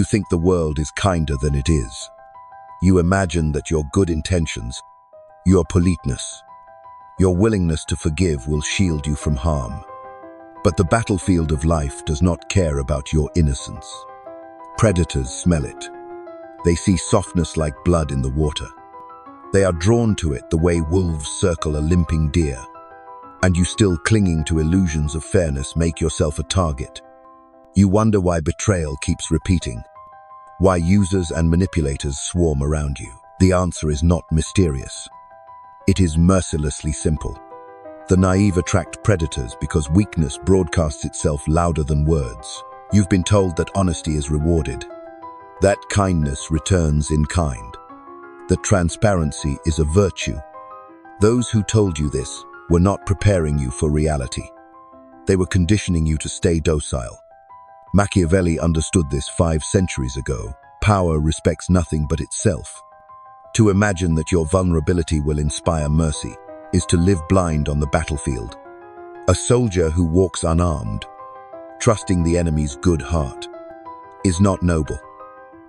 think the world is kinder than it is. You imagine that your good intentions, your politeness, your willingness to forgive will shield you from harm. But the battlefield of life does not care about your innocence. Predators smell it. They see softness like blood in the water. They are drawn to it the way wolves circle a limping deer. And you, still clinging to illusions of fairness, make yourself a target. You wonder why betrayal keeps repeating, why users and manipulators swarm around you. The answer is not mysterious. It is mercilessly simple. The naive attract predators because weakness broadcasts itself louder than words. You've been told that honesty is rewarded, that kindness returns in kind, that transparency is a virtue. Those who told you this were not preparing you for reality. They were conditioning you to stay docile. Machiavelli understood this 5 centuries ago. Power respects nothing but itself. To imagine that your vulnerability will inspire mercy is to live blind on the battlefield. A soldier who walks unarmed, trusting the enemy's good heart, is not noble.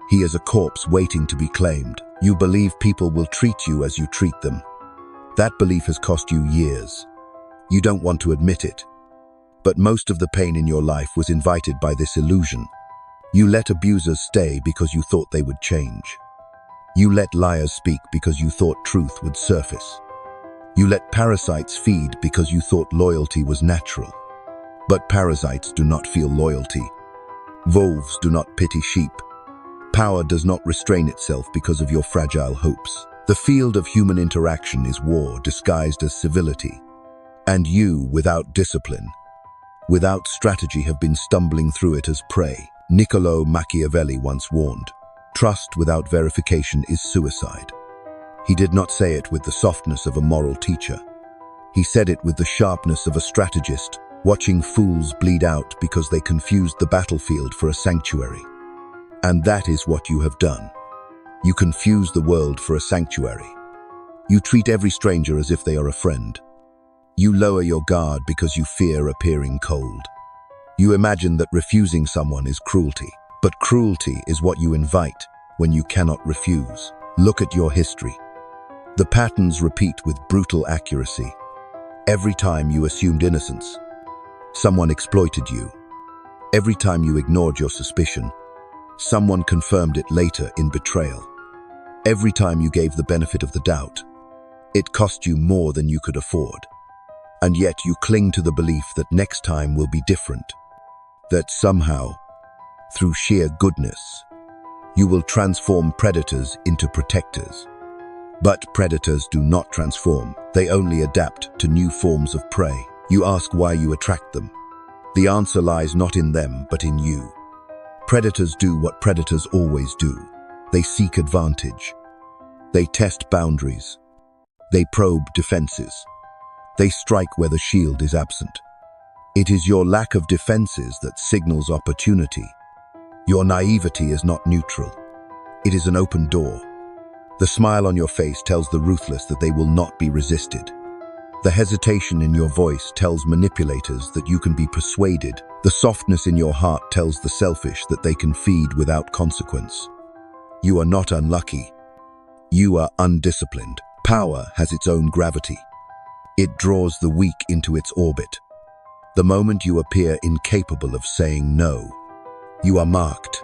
He is a corpse waiting to be claimed. You believe people will treat you as you treat them. That belief has cost you years. You don't want to admit it. But most of the pain in your life was invited by this illusion. You let abusers stay because you thought they would change. You let liars speak because you thought truth would surface. You let parasites feed because you thought loyalty was natural. But parasites do not feel loyalty. Wolves do not pity sheep. Power does not restrain itself because of your fragile hopes. The field of human interaction is war disguised as civility. And you, without discipline, without strategy, have been stumbling through it as prey. Niccolò Machiavelli once warned, "Trust without verification is suicide." He did not say it with the softness of a moral teacher. He said it with the sharpness of a strategist, watching fools bleed out because they confused the battlefield for a sanctuary. And that is what you have done. You confuse the world for a sanctuary. You treat every stranger as if they are a friend. You lower your guard because you fear appearing cold. You imagine that refusing someone is cruelty. But cruelty is what you invite when you cannot refuse. Look at your history. The patterns repeat with brutal accuracy. Every time you assumed innocence, someone exploited you. Every time you ignored your suspicion, someone confirmed it later in betrayal. Every time you gave the benefit of the doubt, it cost you more than you could afford. And yet you cling to the belief that next time will be different. That somehow, through sheer goodness, you will transform predators into protectors. But predators do not transform. They only adapt to new forms of prey. You ask why you attract them. The answer lies not in them, but in you. Predators do what predators always do. They seek advantage. They test boundaries. They probe defenses. They strike where the shield is absent. It is your lack of defenses that signals opportunity. Your naivety is not neutral. It is an open door. The smile on your face tells the ruthless that they will not be resisted. The hesitation in your voice tells manipulators that you can be persuaded. The softness in your heart tells the selfish that they can feed without consequence. You are not unlucky. You are undisciplined. Power has its own gravity. It draws the weak into its orbit. The moment you appear incapable of saying no, you are marked.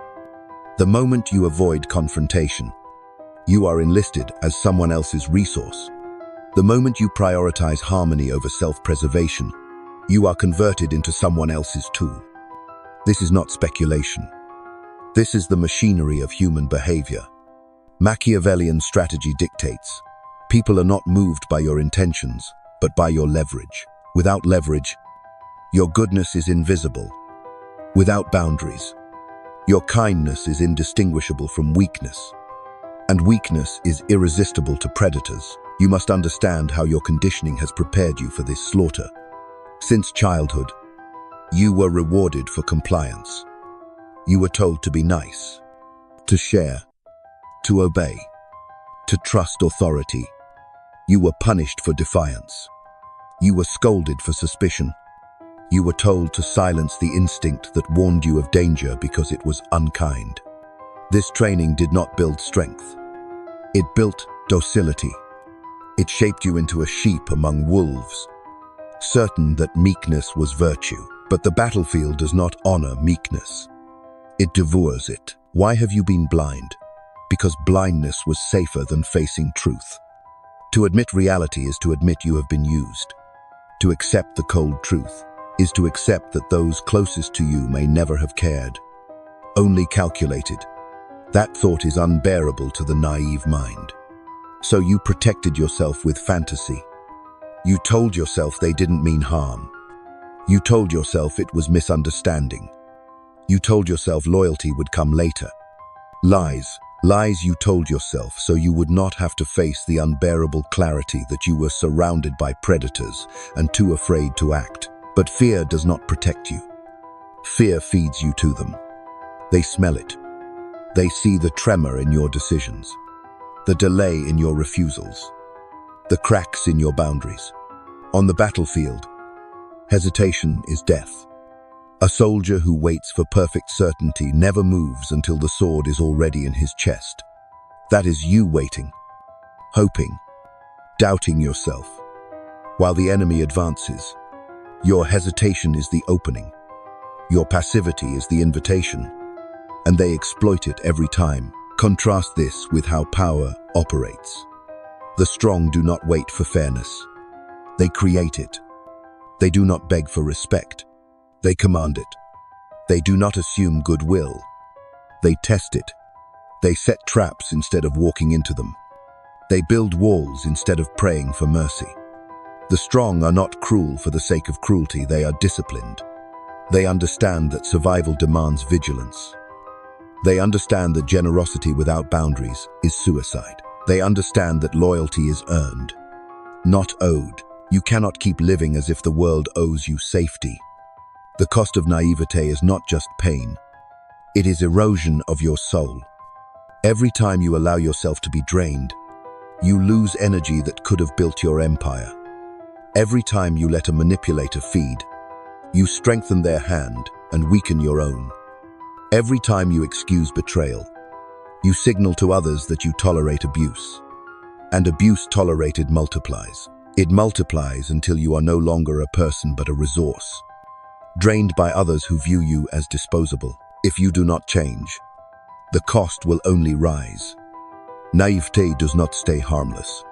The moment you avoid confrontation, you are enlisted as someone else's resource. The moment you prioritize harmony over self-preservation, you are converted into someone else's tool. This is not speculation. This is the machinery of human behavior. Machiavellian strategy dictates, people are not moved by your intentions, but by your leverage. Without leverage, your goodness is invisible. Without boundaries, your kindness is indistinguishable from weakness. And weakness is irresistible to predators. You must understand how your conditioning has prepared you for this slaughter. Since childhood, you were rewarded for compliance. You were told to be nice, to share, to obey, to trust authority. You were punished for defiance. You were scolded for suspicion. You were told to silence the instinct that warned you of danger because it was unkind. This training did not build strength. It built docility. It shaped you into a sheep among wolves, certain that meekness was virtue. But the battlefield does not honor meekness. It devours it. Why have you been blind? Because blindness was safer than facing truth. To admit reality is to admit you have been used. To accept the cold truth is to accept that those closest to you may never have cared, only calculated. That thought is unbearable to the naive mind. So you protected yourself with fantasy. You told yourself they didn't mean harm. You told yourself it was misunderstanding. You told yourself loyalty would come later. Lies you told yourself so you would not have to face the unbearable clarity that you were surrounded by predators and too afraid to act. But fear does not protect you. Fear feeds you to them. They smell it. They see the tremor in your decisions, the delay in your refusals, the cracks in your boundaries. On the battlefield, hesitation is death. A soldier who waits for perfect certainty never moves until the sword is already in his chest. That is you waiting, hoping, doubting yourself. While the enemy advances, your hesitation is the opening. Your passivity is the invitation. And they exploit it every time. Contrast this with how power operates. The strong do not wait for fairness. They create it. They do not beg for respect. They command it. They do not assume goodwill. They test it. They set traps instead of walking into them. They build walls instead of praying for mercy. The strong are not cruel for the sake of cruelty. They are disciplined. They understand that survival demands vigilance. They understand that generosity without boundaries is suicide. They understand that loyalty is earned, not owed. You cannot keep living as if the world owes you safety. The cost of naivete is not just pain. It is erosion of your soul. Every time you allow yourself to be drained, you lose energy that could have built your empire. Every time you let a manipulator feed, you strengthen their hand and weaken your own. Every time you excuse betrayal, you signal to others that you tolerate abuse. And abuse tolerated multiplies. It multiplies until you are no longer a person but a resource, drained by others who view you as disposable. If you do not change, the cost will only rise. Naivete does not stay harmless.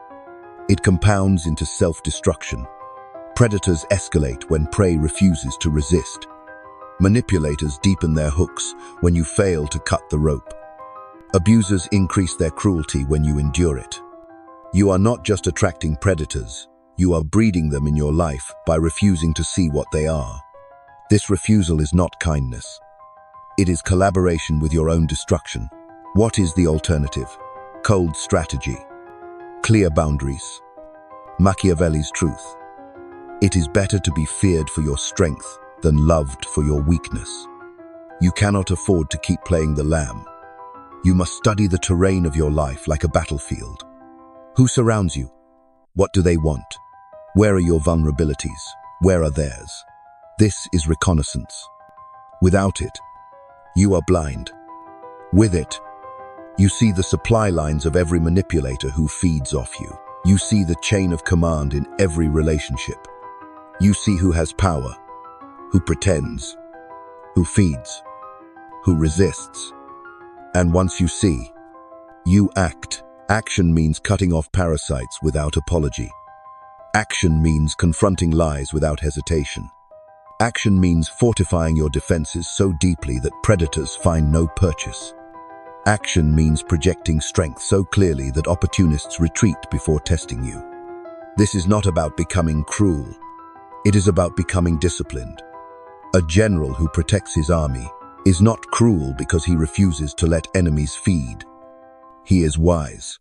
It compounds into self-destruction. Predators escalate when prey refuses to resist. Manipulators deepen their hooks when you fail to cut the rope. Abusers increase their cruelty when you endure it. You are not just attracting predators, you are breeding them in your life by refusing to see what they are. This refusal is not kindness. It is collaboration with your own destruction. What is the alternative? Cold strategy. Clear boundaries. Machiavelli's truth. It is better to be feared for your strength than loved for your weakness. You cannot afford to keep playing the lamb. You must study the terrain of your life like a battlefield. Who surrounds you? What do they want? Where are your vulnerabilities? Where are theirs? This is reconnaissance. Without it, you are blind. With it, you see the supply lines of every manipulator who feeds off you. You see the chain of command in every relationship. You see who has power, who pretends, who feeds, who resists. And once you see, you act. Action means cutting off parasites without apology. Action means confronting lies without hesitation. Action means fortifying your defenses so deeply that predators find no purchase. Action means projecting strength so clearly that opportunists retreat before testing you. This is not about becoming cruel. It is about becoming disciplined. A general who protects his army is not cruel because he refuses to let enemies feed. He is wise.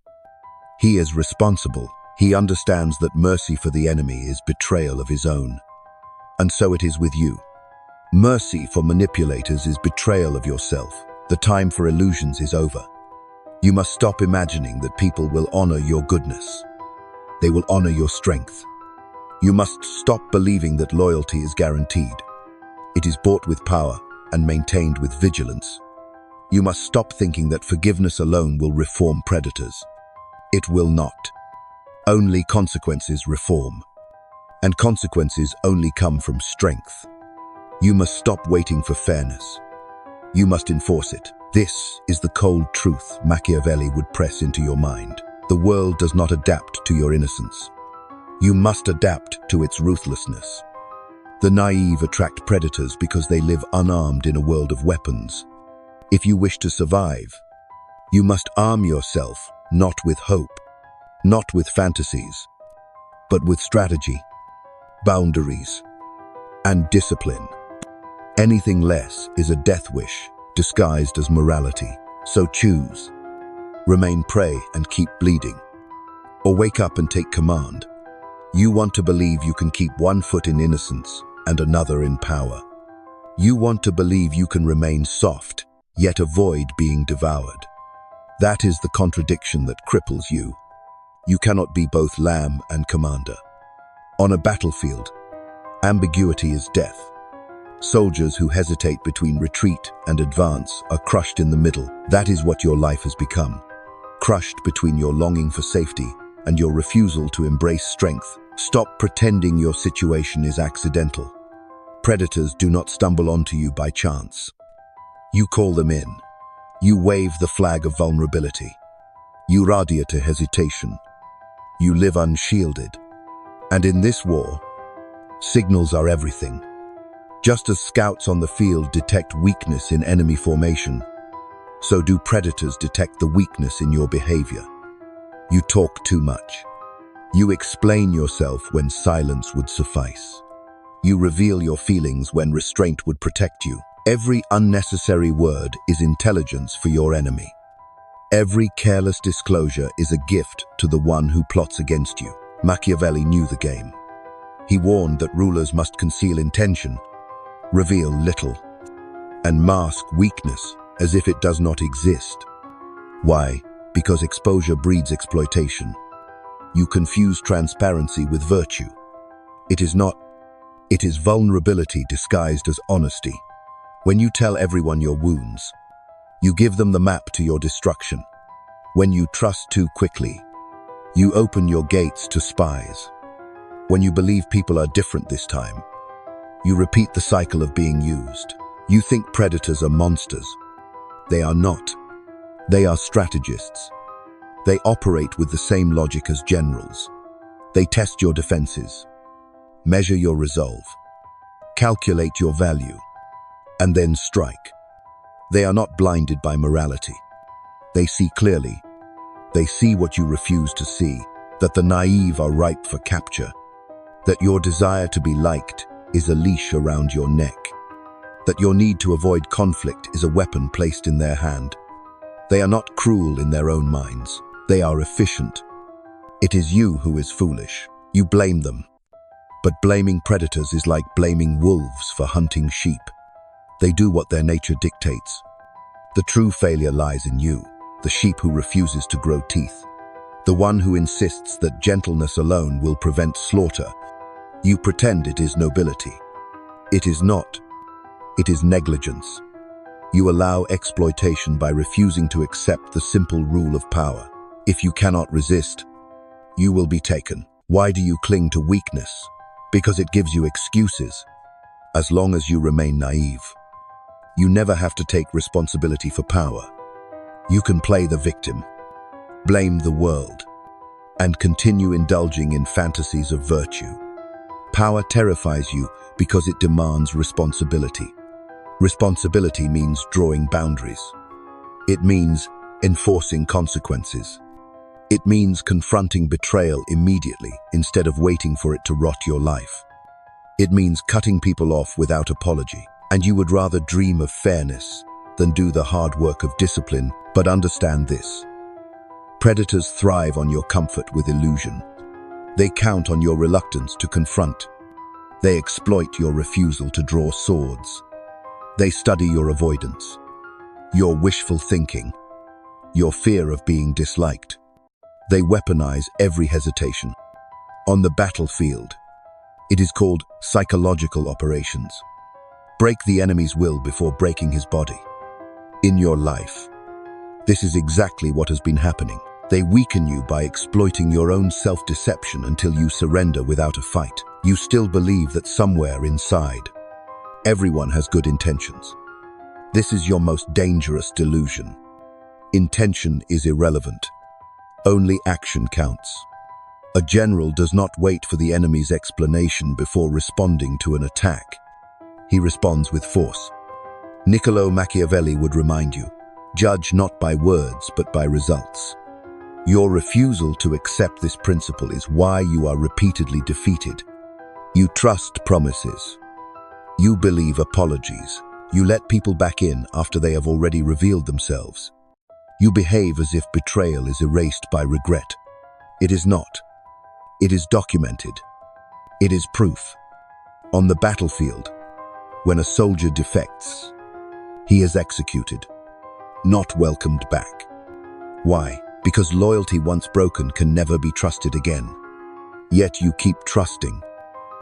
He is responsible. He understands that mercy for the enemy is betrayal of his own. And so it is with you. Mercy for manipulators is betrayal of yourself. The time for illusions is over. You must stop imagining that people will honor your goodness. They will honor your strength. You must stop believing that loyalty is guaranteed. It is bought with power and maintained with vigilance. You must stop thinking that forgiveness alone will reform predators. It will not. Only consequences reform. And consequences only come from strength. You must stop waiting for fairness. You must enforce it. This is the cold truth Machiavelli would press into your mind. The world does not adapt to your innocence. You must adapt to its ruthlessness. The naive attract predators because they live unarmed in a world of weapons. If you wish to survive, you must arm yourself not with hope, not with fantasies, but with strategy, boundaries, and discipline. Anything less is a death wish disguised as morality. So choose. Remain prey and keep bleeding, or wake up and take command. You want to believe you can keep one foot in innocence and another in power. You want to believe you can remain soft, yet avoid being devoured. That is the contradiction that cripples you. You cannot be both lamb and commander. On a battlefield, ambiguity is death. Soldiers who hesitate between retreat and advance are crushed in the middle. That is what your life has become. Crushed between your longing for safety and your refusal to embrace strength. Stop pretending your situation is accidental. Predators do not stumble onto you by chance. You call them in. You wave the flag of vulnerability. You radiate hesitation. You live unshielded. And in this war, signals are everything. Just as scouts on the field detect weakness in enemy formation, so do predators detect the weakness in your behavior. You talk too much. You explain yourself when silence would suffice. You reveal your feelings when restraint would protect you. Every unnecessary word is intelligence for your enemy. Every careless disclosure is a gift to the one who plots against you. Machiavelli knew the game. He warned that rulers must conceal intention, reveal little, and mask weakness as if it does not exist. Why? Because exposure breeds exploitation. You confuse transparency with virtue. It is not. It is vulnerability disguised as honesty. When you tell everyone your wounds, you give them the map to your destruction. When you trust too quickly, you open your gates to spies. When you believe people are different this time, you repeat the cycle of being used. You think predators are monsters. They are not. They are strategists. They operate with the same logic as generals. They test your defenses, measure your resolve, calculate your value, and then strike. They are not blinded by morality. They see clearly. They see what you refuse to see, that the naive are ripe for capture, that your desire to be liked is a leash around your neck, that your need to avoid conflict is a weapon placed in their hand. They are not cruel in their own minds. They are efficient. It is you who is foolish. You blame them. But blaming predators is like blaming wolves for hunting sheep. They do what their nature dictates. The true failure lies in you, the sheep who refuses to grow teeth, the one who insists that gentleness alone will prevent slaughter. You pretend it is nobility. It is not. It is negligence. You allow exploitation by refusing to accept the simple rule of power. If you cannot resist, you will be taken. Why do you cling to weakness? Because it gives you excuses. As long as you remain naive, you never have to take responsibility for power. You can play the victim, blame the world, and continue indulging in fantasies of virtue. Power terrifies you because it demands responsibility. Responsibility means drawing boundaries. It means enforcing consequences. It means confronting betrayal immediately instead of waiting for it to rot your life. It means cutting people off without apology. And you would rather dream of fairness than do the hard work of discipline. But understand this: predators thrive on your comfort with illusion. They count on your reluctance to confront. They exploit your refusal to draw swords. They study your avoidance, your wishful thinking, your fear of being disliked. They weaponize every hesitation. On the battlefield, it is called psychological operations. Break the enemy's will before breaking his body. in your life. This is exactly what has been happening. They weaken you by exploiting your own self-deception until you surrender without a fight. You still believe that somewhere inside, everyone has good intentions. This is your most dangerous delusion. Intention is irrelevant. Only action counts. A general does not wait for the enemy's explanation before responding to an attack. He responds with force. Niccolò Machiavelli would remind you, judge not by words but by results. Your refusal to accept this principle is why you are repeatedly defeated. You trust promises. You believe apologies. You let people back in after they have already revealed themselves. You behave as if betrayal is erased by regret. It is not. It is documented. It is proof. On the battlefield, when a soldier defects, he is executed, not welcomed back. Why? Because loyalty once broken can never be trusted again. Yet you keep trusting,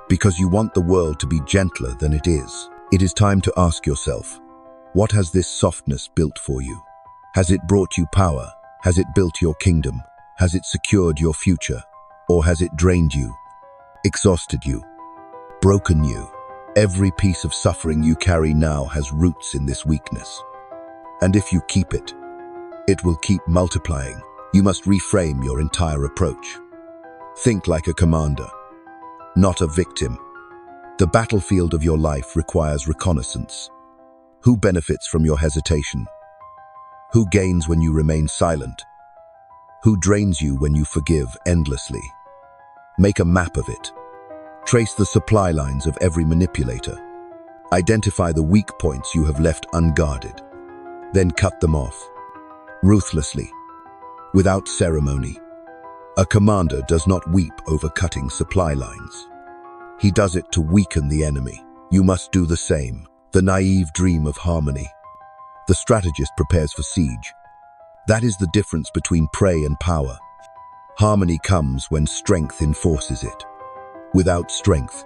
because you want the world to be gentler than it is. It is time to ask yourself, what has this softness built for you? Has it brought you power? Has it built your kingdom? Has it secured your future? Or has it drained you, exhausted you, broken you? Every piece of suffering you carry now has roots in this weakness. And if you keep it, it will keep multiplying. You must reframe your entire approach. Think like a commander, not a victim. The battlefield of your life requires reconnaissance. Who benefits from your hesitation? Who gains when you remain silent? Who drains you when you forgive endlessly? Make a map of it. Trace the supply lines of every manipulator. Identify the weak points you have left unguarded. Then cut them off, ruthlessly, without ceremony. A commander does not weep over cutting supply lines. He does it to weaken the enemy. You must do the same. The naive dream of harmony. The strategist prepares for siege. That is the difference between prey and power. Harmony comes when strength enforces it. Without strength,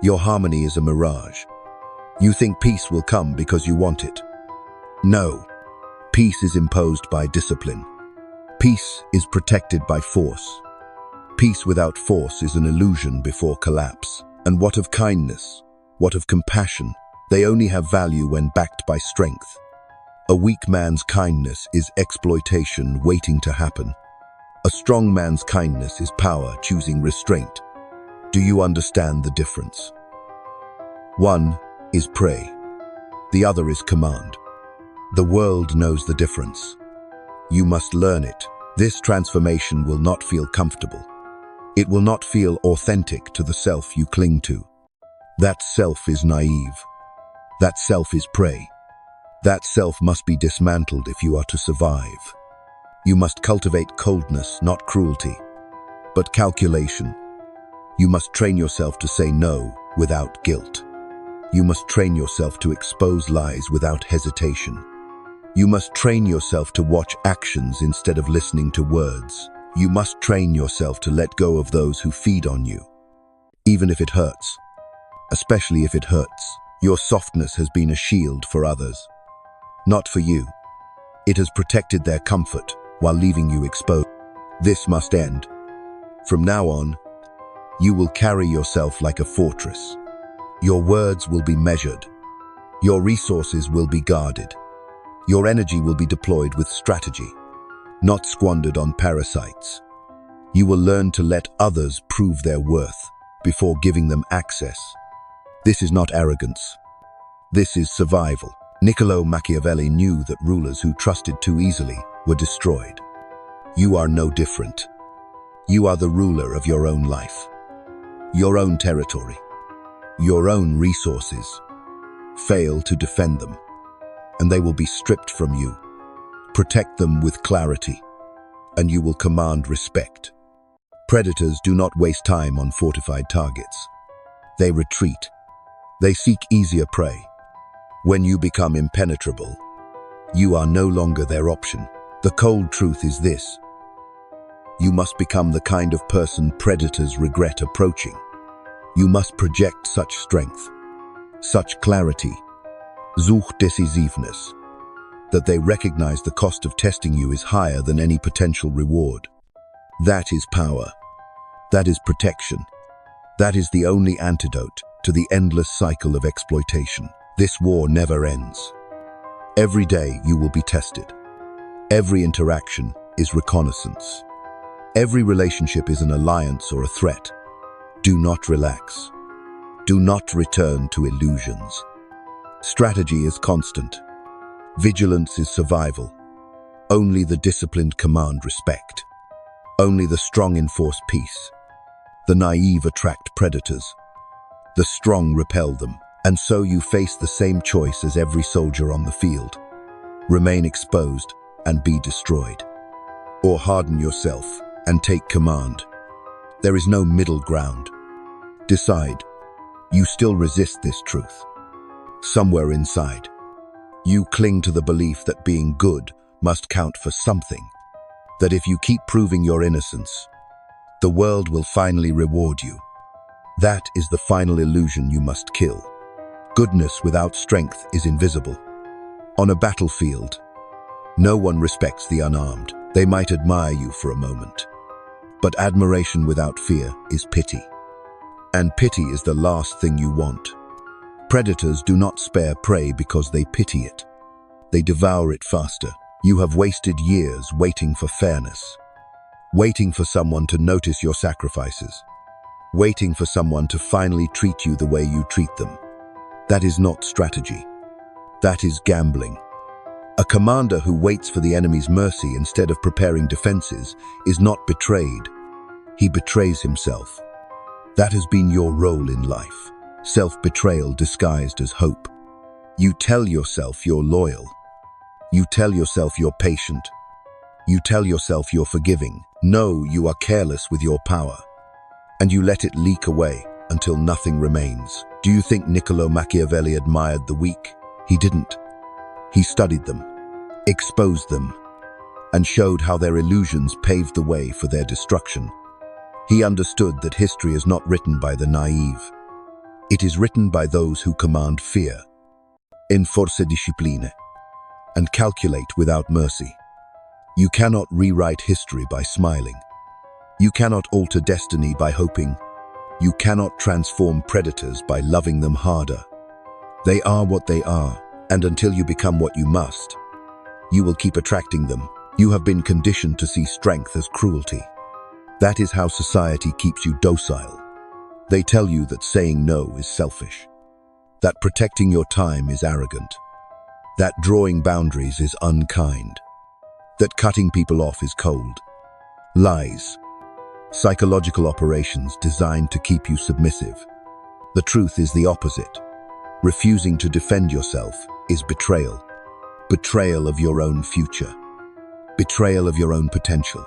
your harmony is a mirage. You think peace will come because you want it. No, peace is imposed by discipline. Peace is protected by force. Peace without force is an illusion before collapse. And what of kindness? What of compassion? They only have value when backed by strength. A weak man's kindness is exploitation waiting to happen. A strong man's kindness is power choosing restraint. Do you understand the difference? One is prey. The other is command. The world knows the difference. You must learn it. This transformation will not feel comfortable. It will not feel authentic to the self you cling to. That self is naive. That self is prey. That self must be dismantled if you are to survive. You must cultivate coldness, not cruelty, but calculation. You must train yourself to say no without guilt. You must train yourself to expose lies without hesitation. You must train yourself to watch actions instead of listening to words. You must train yourself to let go of those who feed on you, even if it hurts. Especially if it hurts. Your softness has been a shield for others, not for you. It has protected their comfort while leaving you exposed. This must end. From now on, you will carry yourself like a fortress. Your words will be measured. Your resources will be guarded. Your energy will be deployed with strategy, not squandered on parasites. You will learn to let others prove their worth before giving them access. This is not arrogance. This is survival. Niccolò Machiavelli knew that rulers who trusted too easily were destroyed. You are no different. You are the ruler of your own life, your own territory, your own resources. Fail to defend them, and they will be stripped from you. Protect them with clarity, and you will command respect. Predators do not waste time on fortified targets. They retreat. They seek easier prey. When you become impenetrable, you are no longer their option. The cold truth is this: you must become the kind of person predators regret approaching. You must project such strength, such clarity, such decisiveness, that they recognize the cost of testing you is higher than any potential reward. That is power. That is protection. That is the only antidote to the endless cycle of exploitation. This war never ends. Every day you will be tested. Every interaction is reconnaissance. Every relationship is an alliance or a threat. Do not relax. Do not return to illusions. Strategy is constant. Vigilance is survival. Only the disciplined command respect. Only the strong enforce peace. The naive attract predators. The strong repel them. And so you face the same choice as every soldier on the field. Remain exposed and be destroyed. Or harden yourself and take command. There is no middle ground. Decide. You still resist this truth. Somewhere inside, you cling to the belief that being good must count for something. That if you keep proving your innocence, the world will finally reward you. That is the final illusion you must kill. Goodness without strength is invisible. On a battlefield, no one respects the unarmed. They might admire you for a moment. But admiration without fear is pity. And pity is the last thing you want. Predators do not spare prey because they pity it. They devour it faster. You have wasted years waiting for fairness. Waiting for someone to notice your sacrifices. Waiting for someone to finally treat you the way you treat them. That is not strategy. That is gambling. A commander who waits for the enemy's mercy instead of preparing defenses is not betrayed. He betrays himself. That has been your role in life. Self-betrayal disguised as hope. You tell yourself you're loyal. You tell yourself you're patient. You tell yourself you're forgiving. No, you are careless with your power. And you let it leak away until nothing remains. Do you think Niccolò Machiavelli admired the weak? He didn't. He studied them, exposed them, and showed how their illusions paved the way for their destruction. He understood that history is not written by the naive. It is written by those who command fear, enforce discipline, and calculate without mercy. You cannot rewrite history by smiling. You cannot alter destiny by hoping. You cannot transform predators by loving them harder. They are what they are, and until you become what you must, you will keep attracting them. You have been conditioned to see strength as cruelty. That is how society keeps you docile. They tell you that saying no is selfish, that protecting your time is arrogant, that drawing boundaries is unkind, that cutting people off is cold. Lies. Psychological operations designed to keep you submissive. The truth is the opposite. Refusing to defend yourself is betrayal. Betrayal of your own future. Betrayal of your own potential.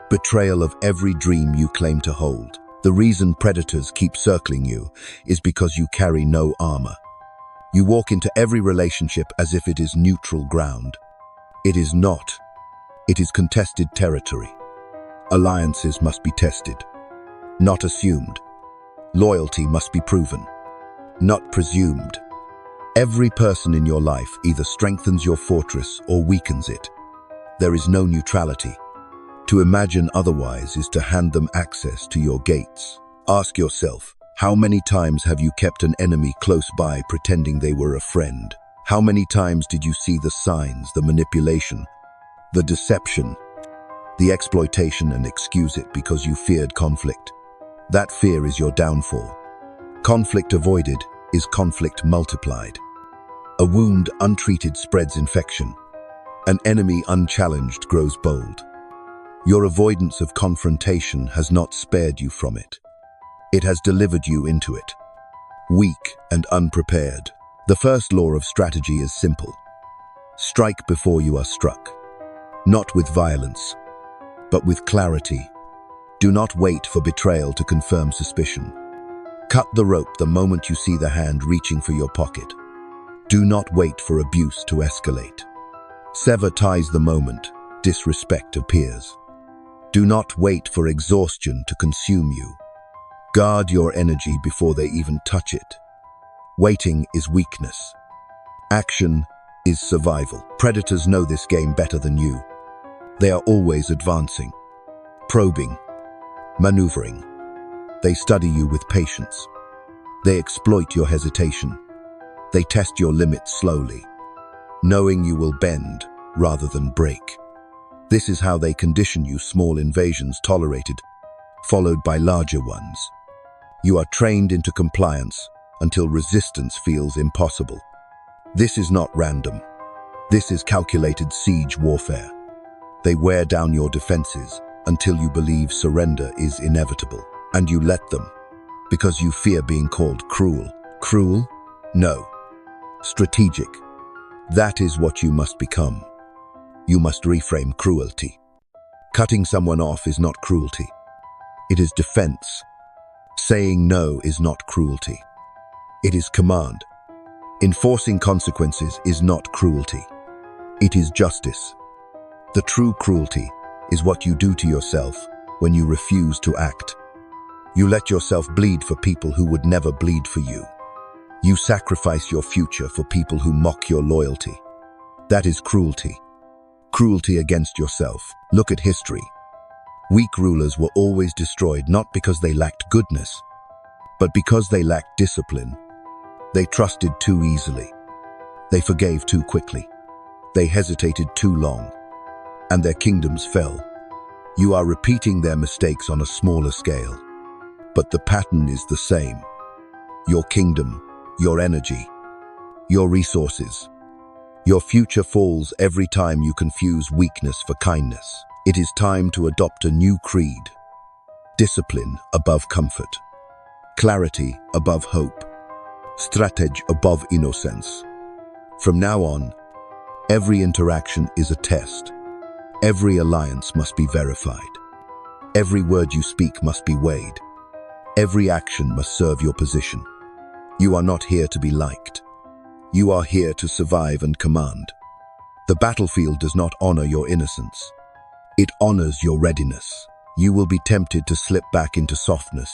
Betrayal of every dream you claim to hold. The reason predators keep circling you is because you carry no armor. You walk into every relationship as if it is neutral ground. It is not. It is contested territory. Alliances must be tested, not assumed. Loyalty must be proven, not presumed. Every person in your life either strengthens your fortress or weakens it. There is no neutrality. To imagine otherwise is to hand them access to your gates. Ask yourself, how many times have you kept an enemy close by pretending they were a friend? How many times did you see the signs, the manipulation, the deception, the exploitation and excuse it because you feared conflict? That fear is your downfall. Conflict avoided is conflict multiplied. A wound untreated spreads infection. An enemy unchallenged grows bold. Your avoidance of confrontation has not spared you from it. It has delivered you into it. Weak and unprepared. The first law of strategy is simple. Strike before you are struck. Not with violence, but with clarity. Do not wait for betrayal to confirm suspicion. Cut the rope the moment you see the hand reaching for your pocket. Do not wait for abuse to escalate. Sever ties the moment disrespect appears. Do not wait for exhaustion to consume you. Guard your energy before they even touch it. Waiting is weakness. Action is survival. Predators know this game better than you. They are always advancing, probing, maneuvering. They study you with patience. They exploit your hesitation. They test your limits slowly, knowing you will bend rather than break. This is how they condition you: small invasions tolerated, followed by larger ones. You are trained into compliance until resistance feels impossible. This is not random. This is calculated siege warfare. They wear down your defenses until you believe surrender is inevitable, and you let them, because you fear being called cruel. Cruel? No. Strategic. That is what you must become. You must reframe cruelty. Cutting someone off is not cruelty. It is defense. Saying no is not cruelty. It is command. Enforcing consequences is not cruelty. It is justice. The true cruelty is what you do to yourself when you refuse to act. You let yourself bleed for people who would never bleed for you. You sacrifice your future for people who mock your loyalty. That is cruelty. Cruelty against yourself. Look at history. Weak rulers were always destroyed not because they lacked goodness, but because they lacked discipline. They trusted too easily. They forgave too quickly. They hesitated too long, and their kingdoms fell. You are repeating their mistakes on a smaller scale, but the pattern is the same. Your kingdom, your energy, your resources. Your future falls every time you confuse weakness for kindness. It is time to adopt a new creed. Discipline above comfort. Clarity above hope. Strategy above innocence. From now on, every interaction is a test. Every alliance must be verified. Every word you speak must be weighed. Every action must serve your position. You are not here to be liked. You are here to survive and command. The battlefield does not honor your innocence. It honors your readiness. You will be tempted to slip back into softness.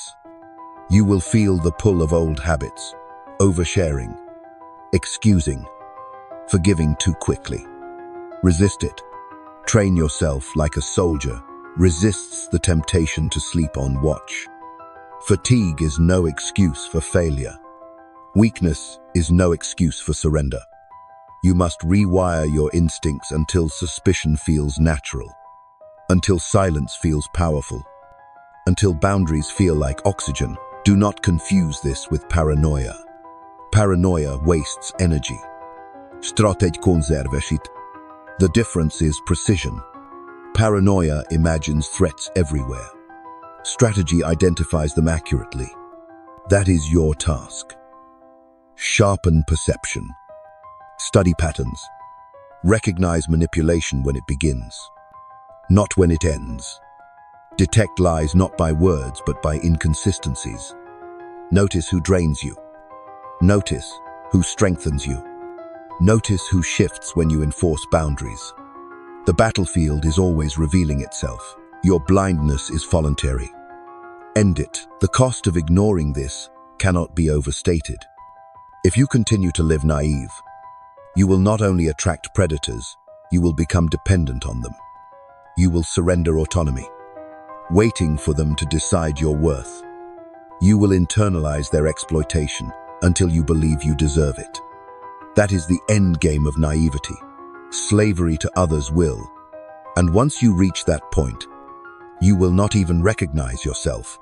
You will feel the pull of old habits, oversharing, excusing, forgiving too quickly. Resist it. Train yourself like a soldier resists the temptation to sleep on watch. Fatigue is no excuse for failure. Weakness is no excuse for surrender. You must rewire your instincts until suspicion feels natural, until silence feels powerful, until boundaries feel like oxygen. Do not confuse this with paranoia. Paranoia wastes energy. Strategy konserverskydd. The difference is precision. Paranoia imagines threats everywhere. Strategy identifies them accurately. That is your task. Sharpen perception. Study patterns. Recognize manipulation when it begins, not when it ends. Detect lies not by words but by inconsistencies. Notice who drains you. Notice who strengthens you. Notice who shifts when you enforce boundaries. The battlefield is always revealing itself. Your blindness is voluntary. End it. The cost of ignoring this cannot be overstated. If you continue to live naive, you will not only attract predators, you will become dependent on them. You will surrender autonomy, waiting for them to decide your worth. You will internalize their exploitation until you believe you deserve it. That is the end game of naivety, slavery to others' will. And once you reach that point, you will not even recognize yourself.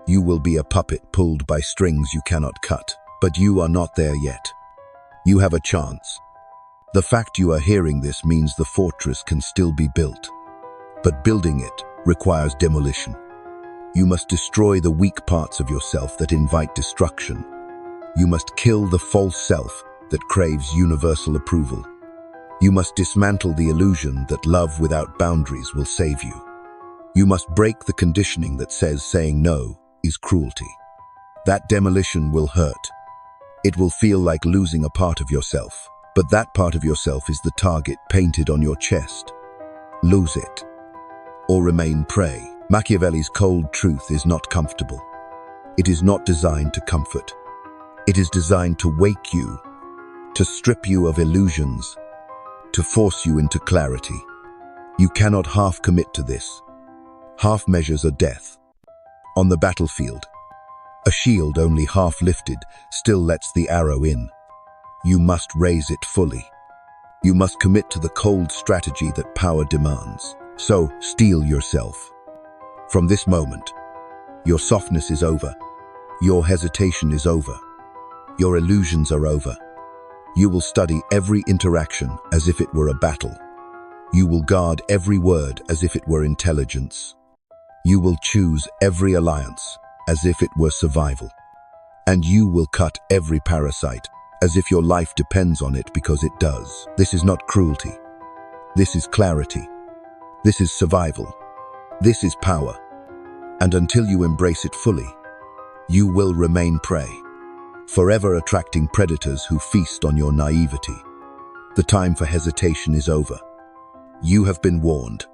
You will be a puppet pulled by strings you cannot cut. But you are not there yet. You have a chance. The fact you are hearing this means the fortress can still be built. But building it requires demolition. You must destroy the weak parts of yourself that invite destruction. You must kill the false self that craves universal approval. You must dismantle the illusion that love without boundaries will save you. You must break the conditioning that says saying no is cruelty. That demolition will hurt. It will feel like losing a part of yourself, but that part of yourself is the target painted on your chest. Lose it, or remain prey. Machiavelli's cold truth is not comfortable. It is not designed to comfort. It is designed to wake you, to strip you of illusions, to force you into clarity. You cannot half commit to this. Half measures are death. On the battlefield, a shield only half lifted still lets the arrow in. You must raise it fully. You must commit to the cold strategy that power demands. So, steel yourself. From this moment, your softness is over. Your hesitation is over. Your illusions are over. You will study every interaction as if it were a battle. You will guard every word as if it were intelligence. You will choose every alliance as if it were survival. And you will cut every parasite as if your life depends on it, because it does. This is not cruelty. This is clarity. This is survival. This is power. And until you embrace it fully, you will remain prey, forever attracting predators who feast on your naivety. The time for hesitation is over. You have been warned.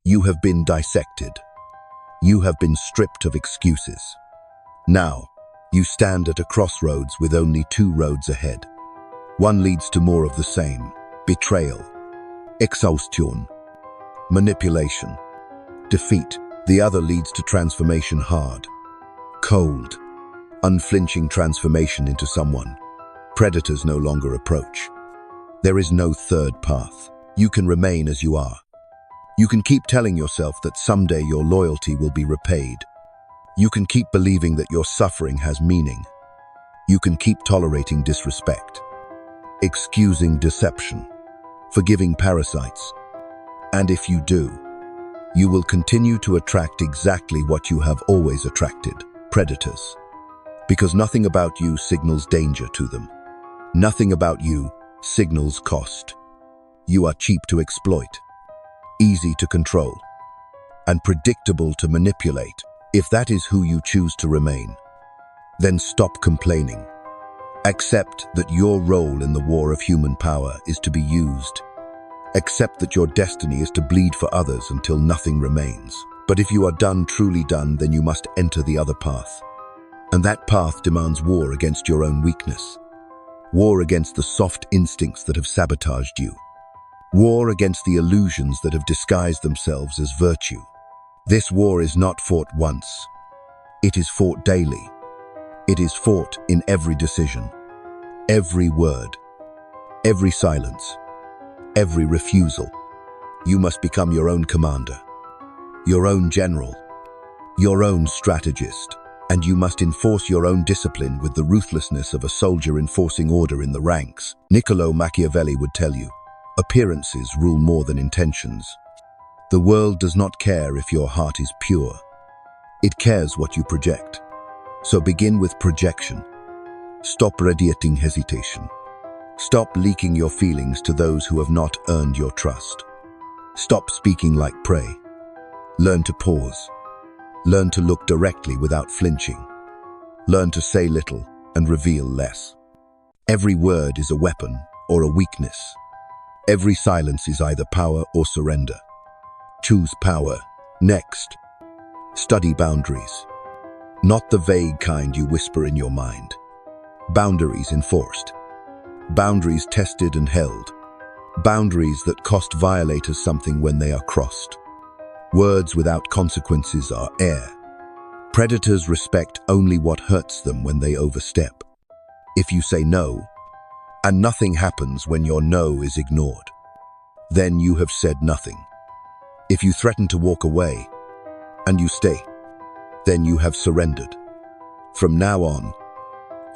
You have been dissected. You have been stripped of excuses. Now, you stand at a crossroads with only two roads ahead. One leads to more of the same: betrayal, exhaustion, manipulation, defeat. The other leads to transformation: hard, cold, unflinching transformation into someone predators no longer approach. There is no third path. You can remain as you are. You can keep telling yourself that someday your loyalty will be repaid. You can keep believing that your suffering has meaning. You can keep tolerating disrespect, excusing deception, forgiving parasites. And if you do, you will continue to attract exactly what you have always attracted: predators. Because nothing about you signals danger to them. Nothing about you signals cost. You are cheap to exploit, easy to control, and predictable to manipulate. If that is who you choose to remain, then stop complaining. Accept that your role in the war of human power is to be used. Accept that your destiny is to bleed for others until nothing remains. But if you are done, truly done, then you must enter the other path. And that path demands war against your own weakness. War against the soft instincts that have sabotaged you. War against the illusions that have disguised themselves as virtue. This war is not fought once. It is fought daily. It is fought in every decision, every word, every silence, every refusal. You must become your own commander, your own general, your own strategist, and you must enforce your own discipline with the ruthlessness of a soldier enforcing order in the ranks. Niccolò Machiavelli would tell you, appearances rule more than intentions. The world does not care if your heart is pure. It cares what you project. So begin with projection. Stop radiating hesitation. Stop leaking your feelings to those who have not earned your trust. Stop speaking like prey. Learn to pause. Learn to look directly without flinching. Learn to say little and reveal less. Every word is a weapon or a weakness. Every silence is either power or surrender. Choose power. Next, study boundaries. Not the vague kind you whisper in your mind. Boundaries enforced. Boundaries tested and held. Boundaries that cost violators something when they are crossed. Words without consequences are air. Predators respect only what hurts them when they overstep. If you say no, and nothing happens when your no is ignored, then you have said nothing. If you threaten to walk away, and you stay, then you have surrendered. From now on,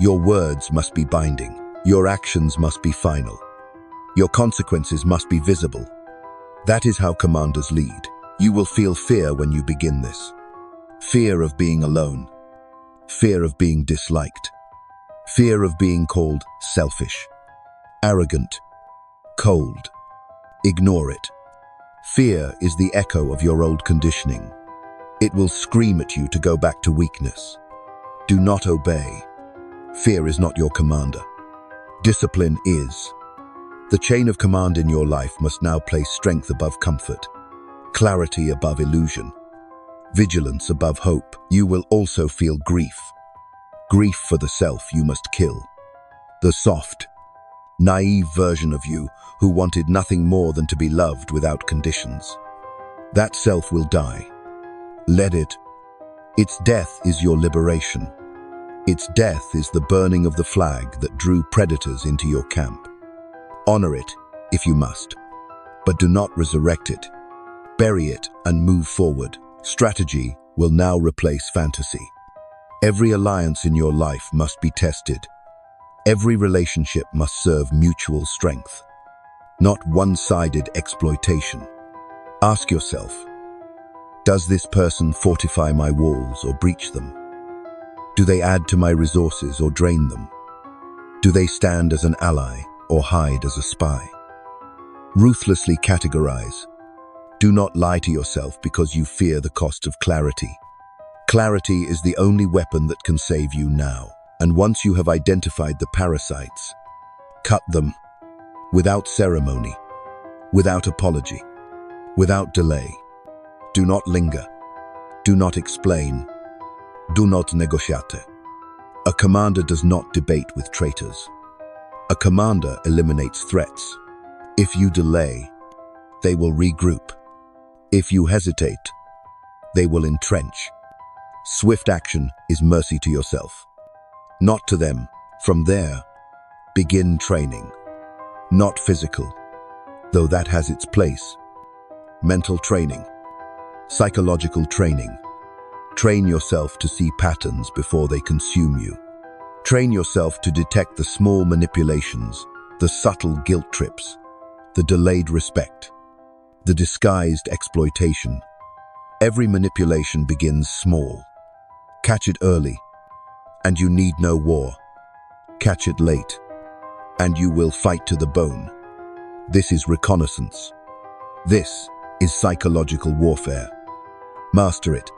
your words must be binding. Your actions must be final. Your consequences must be visible. That is how commanders lead. You will feel fear when you begin this. Fear of being alone. Fear of being disliked. Fear of being called selfish, arrogant, cold. Ignore it. Fear is the echo of your old conditioning. It will scream at you to go back to weakness. Do not obey. Fear is not your commander. Discipline is. The chain of command in your life must now place strength above comfort, clarity above illusion, vigilance above hope. You will also feel grief. Grief for the self you must kill. The soft, naive version of you who wanted nothing more than to be loved without conditions. That self will die. Let it. Its death is your liberation. Its death is the burning of the flag that drew predators into your camp. Honor it, if you must, but do not resurrect it. Bury it and move forward. Strategy will now replace fantasy. Every alliance in your life must be tested. Every relationship must serve mutual strength, not one-sided exploitation. Ask yourself, does this person fortify my walls or breach them? Do they add to my resources or drain them? Do they stand as an ally or hide as a spy? Ruthlessly categorize. Do not lie to yourself because you fear the cost of clarity. Clarity is the only weapon that can save you now. And once you have identified the parasites, cut them without ceremony, without apology, without delay. Do not linger. Do not explain. Do not negotiate. A commander does not debate with traitors. A commander eliminates threats. If you delay, they will regroup. If you hesitate, they will entrench. Swift action is mercy to yourself, not to them. From there, begin training. Not physical, though that has its place. Mental training. Psychological training. Train yourself to see patterns before they consume you. Train yourself to detect the small manipulations, the subtle guilt trips, the delayed respect, the disguised exploitation. Every manipulation begins small. Catch it early, and you need no war. Catch it late, and you will fight to the bone. This is reconnaissance. This is psychological warfare. Master it,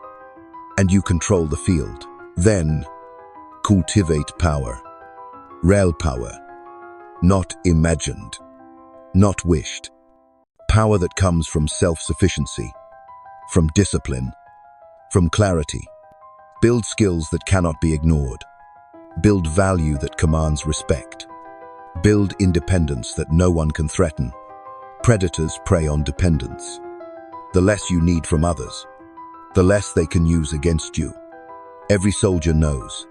and you control the field. Then, cultivate power. Real power. Not imagined. Not wished. Power that comes from self-sufficiency, from discipline, from clarity. Build skills that cannot be ignored. Build value that commands respect. Build independence that no one can threaten. Predators prey on dependence. The less you need from others, the less they can use against you. Every soldier knows.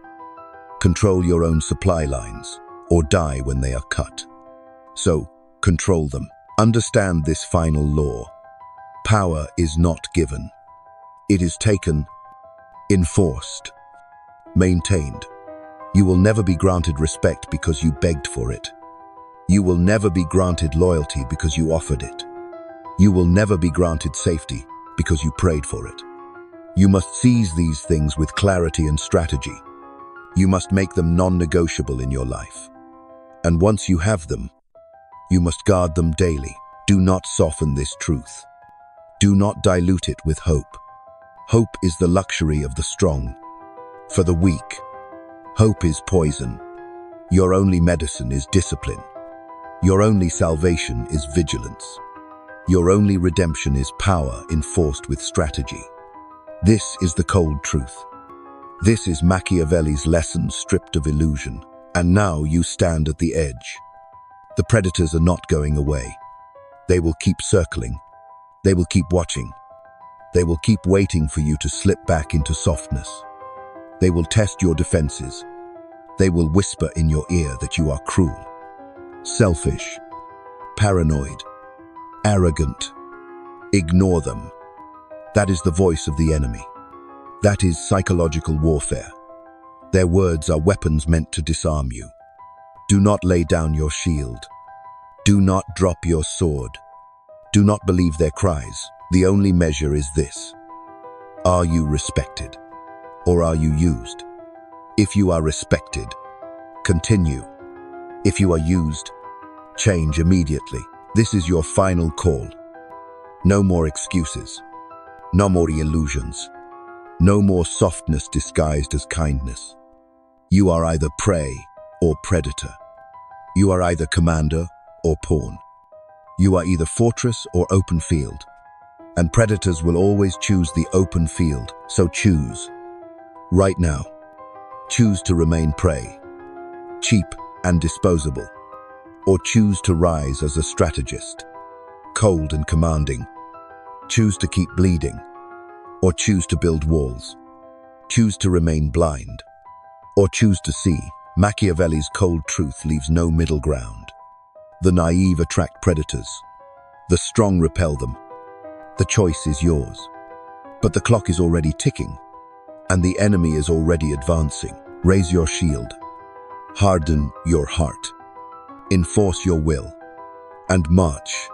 Control your own supply lines, or die when they are cut. So, control them. Understand this final law. Power is not given. It is taken, enforced, maintained. You will never be granted respect because you begged for it. You will never be granted loyalty because you offered it. You will never be granted safety because you prayed for it. You must seize these things with clarity and strategy. You must make them non-negotiable in your life. And once you have them, you must guard them daily. Do not soften this truth. Do not dilute it with hope. Hope is the luxury of the strong. For the weak, hope is poison. Your only medicine is discipline. Your only salvation is vigilance. Your only redemption is power enforced with strategy. This is the cold truth. This is Machiavelli's lesson stripped of illusion. And now you stand at the edge. The predators are not going away. They will keep circling. They will keep watching. They will keep waiting for you to slip back into softness. They will test your defenses. They will whisper in your ear that you are cruel, selfish, paranoid, arrogant. Ignore them. That is the voice of the enemy. That is psychological warfare. Their words are weapons meant to disarm you. Do not lay down your shield. Do not drop your sword. Do not believe their cries. The only measure is this. Are you respected? Or are you used? If you are respected, continue. If you are used, change immediately. This is your final call. No more excuses. No more illusions. No more softness disguised as kindness. You are either prey or predator. You are either commander or pawn. You are either fortress or open field. And predators will always choose the open field, so choose. Right now, choose to remain prey, cheap and disposable. or choose to rise as a strategist, cold and commanding? Choose to keep bleeding, or choose to build walls? Choose to remain blind, or choose to see? Machiavelli's cold truth leaves no middle ground. The naive attract predators. The strong repel them. The choice is yours. But the clock is already ticking, and the enemy is already advancing. Raise your shield. Harden your heart. Enforce your will. And march